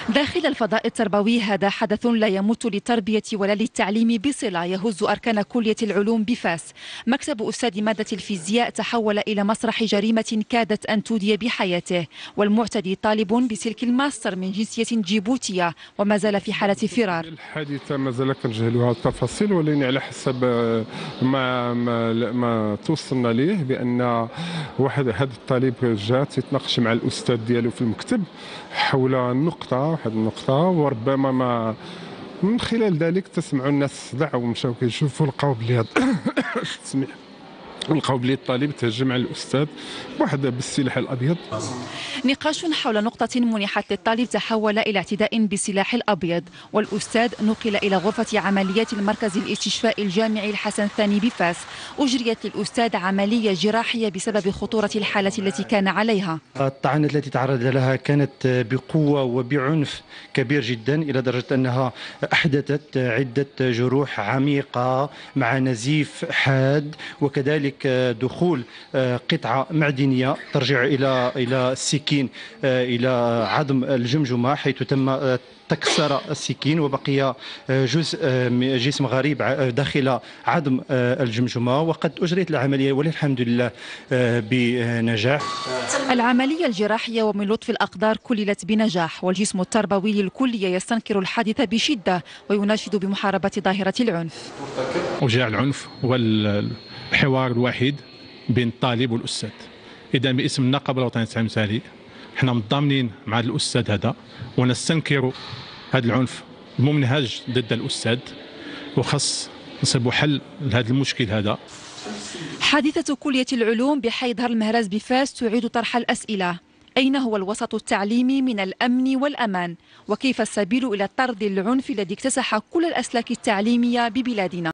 داخل الفضاء التربوي هذا حدث لا يمت للتربية ولا للتعليم بصلة يهز أركان كلية العلوم بفاس. مكتب أستاذ مادة الفيزياء تحول إلى مسرح جريمة كادت أن تودي بحياته، والمعتدي طالب بسلك الماستر من جنسية جيبوتية وما زال في حالة فرار. الحادثة ما زال كنجهلوها التفاصيل، ولكن على حسب ما توصلنا ليه بأن هذا الطالب جا تيتناقش مع الأستاذ ديالو في المكتب حول واحد النقطة، وربما ما من خلال ذلك تسمعوا الناس الصداع ومشاو كيشوفوا لقاو بلي لقاو بلي الطالب تهجم على الأستاذ واحد بالسلاح الأبيض. نقاش حول نقطة منحت للطالب تحول إلى اعتداء بالسلاح الأبيض، والأستاذ نقل إلى غرفة عمليات المركز الاستشفاء الجامعي الحسن الثاني بفاس. أجريت للأستاذ عملية جراحية بسبب خطورة الحالة التي كان عليها. الطعنات التي تعرض لها كانت بقوة وبعنف كبير جدا، إلى درجة أنها أحدثت عدة جروح عميقة مع نزيف حاد، وكذلك دخول قطعة معدنية ترجع إلى السكين إلى عظم الجمجمة، حيث تم تكسر السكين وبقي جزء من جسم غريب داخل عظم الجمجمة، وقد أجريت العملية والحمد لله بنجاح. العملية الجراحية ومن لطف الأقدار كللت بنجاح، والجسم التربوي للكلية يستنكر الحادث بشدة ويناشد بمحاربة ظاهرة العنف. وجاء العنف هو الحوار الوحيد بين الطالب والأستاذ. إذا باسم النقابة الوطنية للتعليم المثالي احنا متضامنين مع الأستاذ هذا، ونستنكر هذا العنف الممنهج ضد الأستاذ، وخص نصيبوا حل لهذا المشكل هذا. حادثة كلية العلوم بحي ظهر المهراز بفاس تعيد طرح الأسئلة: أين هو الوسط التعليمي من الأمن والأمان؟ وكيف السبيل إلى طرد العنف الذي اكتسح كل الأسلاك التعليمية ببلادنا؟